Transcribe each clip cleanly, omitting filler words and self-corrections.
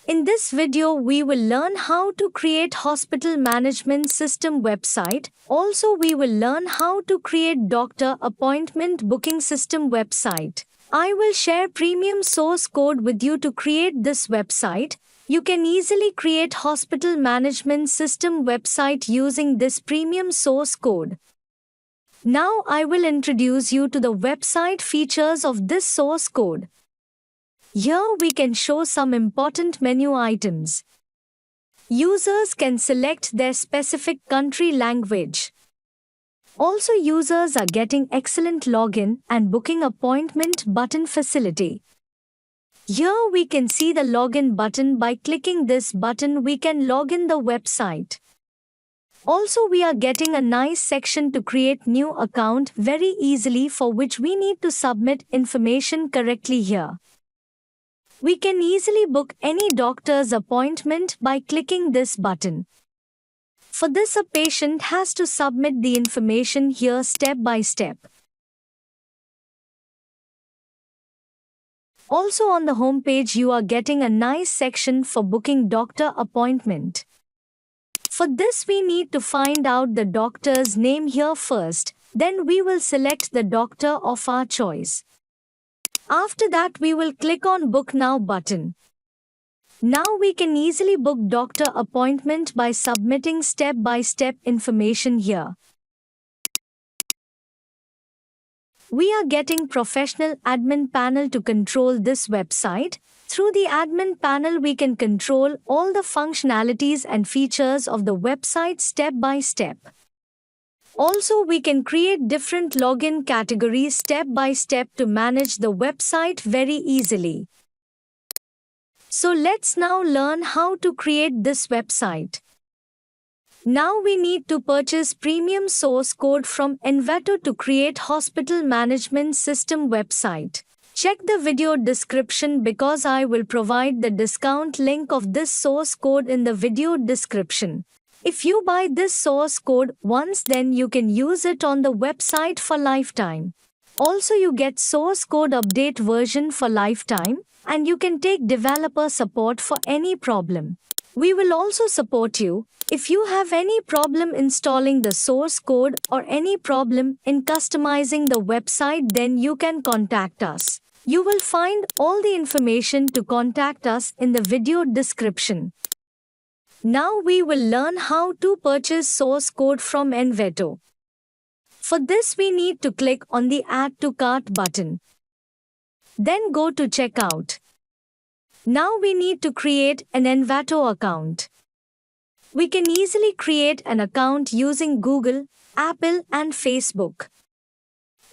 In this video, we will learn how to create hospital management system website. Also, we will learn how to create doctor appointment booking system website. I will share premium source code with you to create this website. You can easily create hospital management system website using this premium source code. Now I will introduce you to the website features of this source code. Here we can show some important menu items. Users can select their specific country language. Also, users are getting excellent login and booking appointment button facility. Here we can see the login button. By clicking this button, we can log in the website. Also, we are getting a nice section to create new account very easily, for which we need to submit information correctly here. We can easily book any doctor's appointment by clicking this button. For this, a patient has to submit the information here step by step. Also, on the home page, you are getting a nice section for booking doctor appointment. For this, we need to find out the doctor's name here first, then we will select the doctor of our choice. After that, we will click on Book Now button. Now we can easily book doctor appointment by submitting step-by-step information here. We are getting professional admin panel to control this website. Through the admin panel, we can control all the functionalities and features of the website step by step. Also, we can create different login categories step by step to manage the website very easily. So let's now learn how to create this website. Now we need to purchase premium source code from Envato to create hospital management system website. Check the video description because I will provide the discount link of this source code in the video description. If you buy this source code once, then you can use it on the website for lifetime. Also, you get source code update version for lifetime, and you can take developer support for any problem. We will also support you. If you have any problem installing the source code or any problem in customizing the website, then you can contact us. You will find all the information to contact us in the video description. Now we will learn how to purchase source code from Envato. For this, we need to click on the Add to Cart button. Then go to Checkout. Now we need to create an Envato account. We can easily create an account using Google, Apple and Facebook.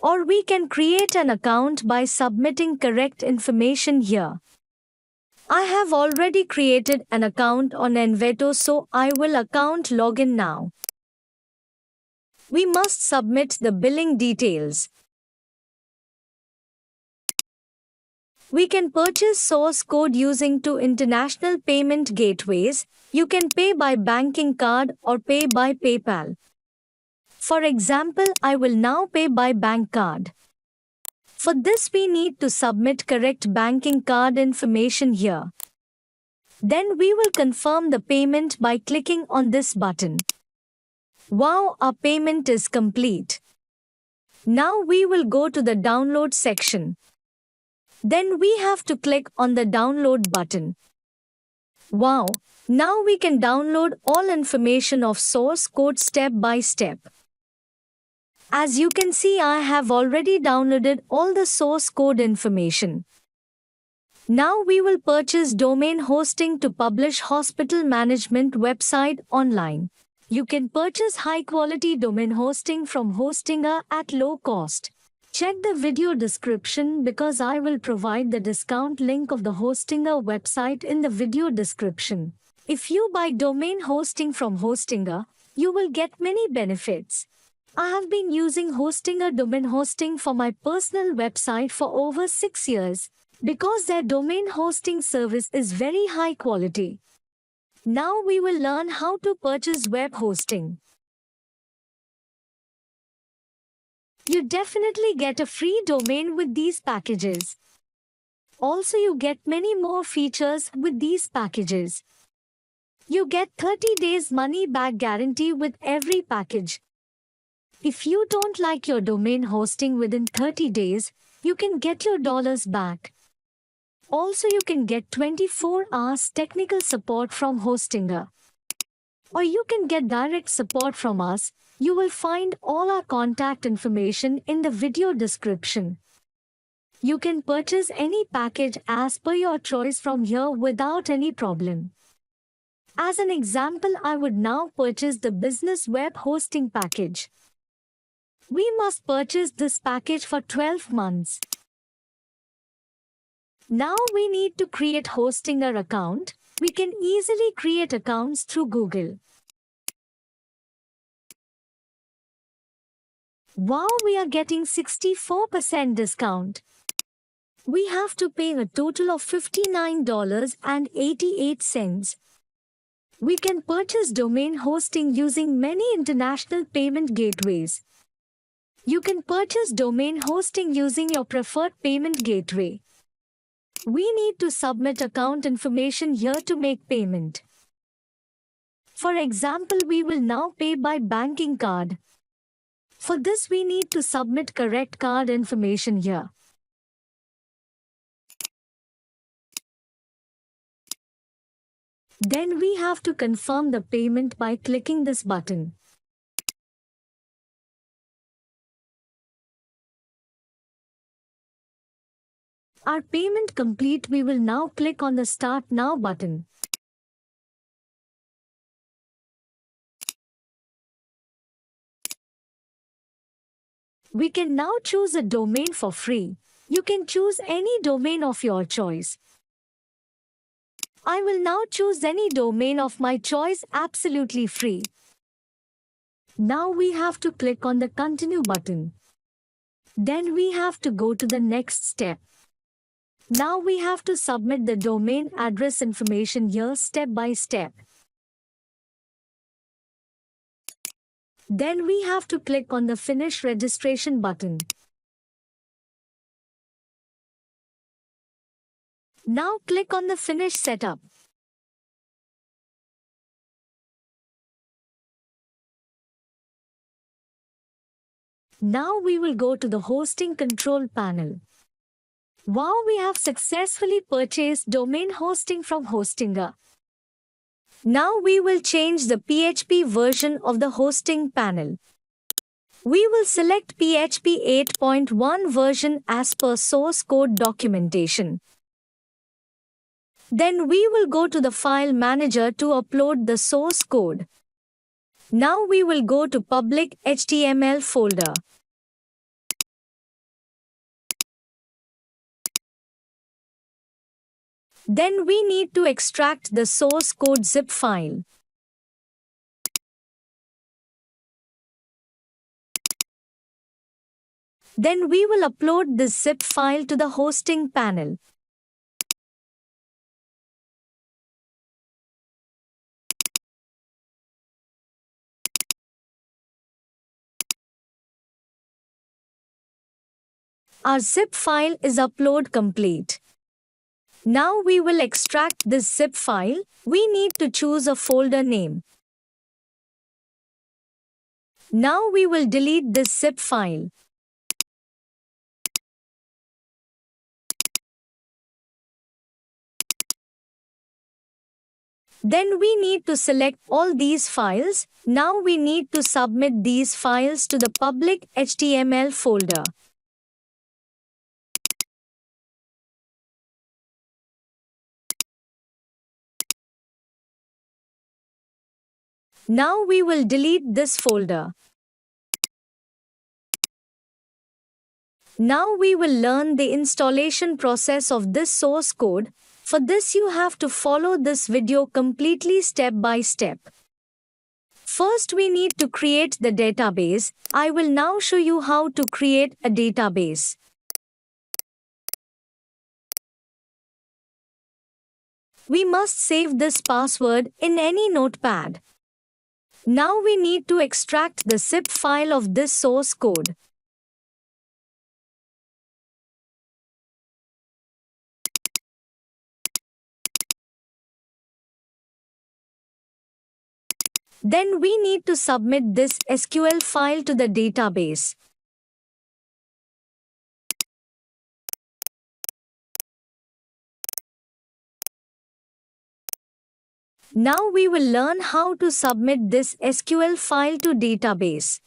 Or we can create an account by submitting correct information here. I have already created an account on Envato, so I will account login now. We must submit the billing details. We can purchase source code using two international payment gateways. You can pay by banking card or pay by PayPal. For example, I will now pay by bank card. For this, we need to submit correct banking card information here. Then we will confirm the payment by clicking on this button. Wow, our payment is complete. Now we will go to the download section. Then we have to click on the download button. Wow, now we can download all information of source code step by step. As you can see, I have already downloaded all the source code information. Now we will purchase domain hosting to publish hospital management website online. You can purchase high quality domain hosting from Hostinger at low cost. Check the video description because I will provide the discount link of the Hostinger website in the video description. If you buy domain hosting from Hostinger, you will get many benefits. I have been using Hostinger domain hosting for my personal website for over 6 years because their domain hosting service is very high quality. Now we will learn how to purchase web hosting. You definitely get a free domain with these packages. Also, you get many more features with these packages. You get 30 days money back guarantee with every package. If you don't like your domain hosting within 30 days, you can get your dollars back. Also, you can get 24 hours technical support from Hostinger. Or you can get direct support from us. You will find all our contact information in the video description. You can purchase any package as per your choice from here without any problem. As an example, I would now purchase the business web hosting package. We must purchase this package for 12 months. Now we need to create Hostinger account. We can easily create accounts through Google. Wow, we are getting 64% discount. We have to pay a total of $59.88. We can purchase domain hosting using many international payment gateways. You can purchase domain hosting using your preferred payment gateway. We need to submit account information here to make payment. For example, we will now pay by banking card. For this, we need to submit correct card information here. Then we have to confirm the payment by clicking this button. Our payment complete. We will now click on the Start Now button. We can now choose a domain for free. You can choose any domain of your choice. I will now choose any domain of my choice absolutely free. Now we have to click on the Continue button. Then we have to go to the next step. Now we have to submit the domain address information here step by step. Then we have to click on the Finish Registration button. Now click on the Finish Setup. Now we will go to the Hosting Control panel. Wow, we have successfully purchased domain hosting from Hostinger. Now we will change the PHP version of the hosting panel. We will select PHP 8.1 version as per source code documentation. Then we will go to the file manager to upload the source code. Now we will go to public HTML folder. Then we need to extract the source code zip file. Then we will upload this zip file to the hosting panel. Our zip file is upload complete. Now we will extract this zip file. We need to choose a folder name. Now we will delete this zip file. Then we need to select all these files. Now we need to submit these files to the public HTML folder. Now we will delete this folder. Now we will learn the installation process of this source code. For this you have to follow this video completely step by step. First we need to create the database. I will now show you how to create a database. We must save this password in any notepad. Now we need to extract the zip file of this source code. Then we need to submit this SQL file to the database. Now we will learn how to submit this SQL file to database.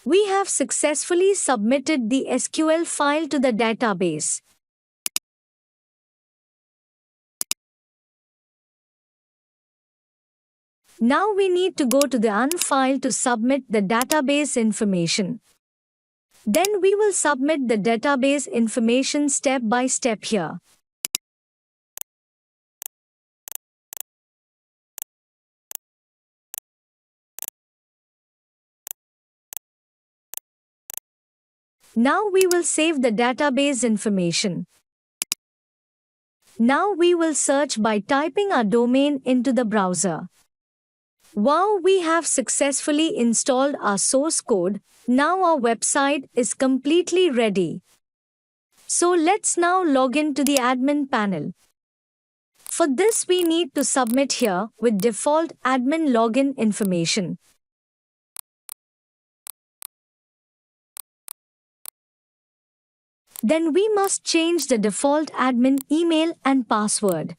We have successfully submitted the SQL file to the database. Now we need to go to the UN file to submit the database information. Then we will submit the database information step by step here. Now we will save the database information. Now we will search by typing our domain into the browser. Wow, we have successfully installed our source code. Now our website is completely ready. So let's now log in to the admin panel. For this we need to submit here with default admin login information. Then we must change the default admin email and password.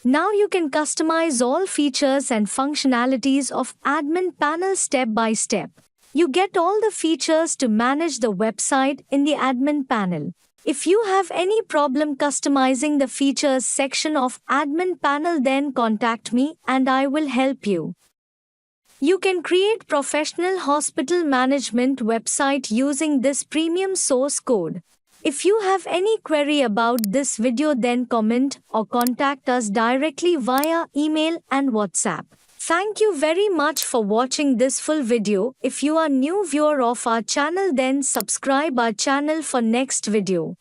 Now you can customize all features and functionalities of admin panel step by step. You get all the features to manage the website in the admin panel. If you have any problem customizing the features section of admin panel, then contact me and I will help you. You can create professional hospital management website using this premium source code. If you have any query about this video, then comment or contact us directly via email and WhatsApp. Thank you very much for watching this full video. If you are new viewer of our channel, then subscribe our channel for next video.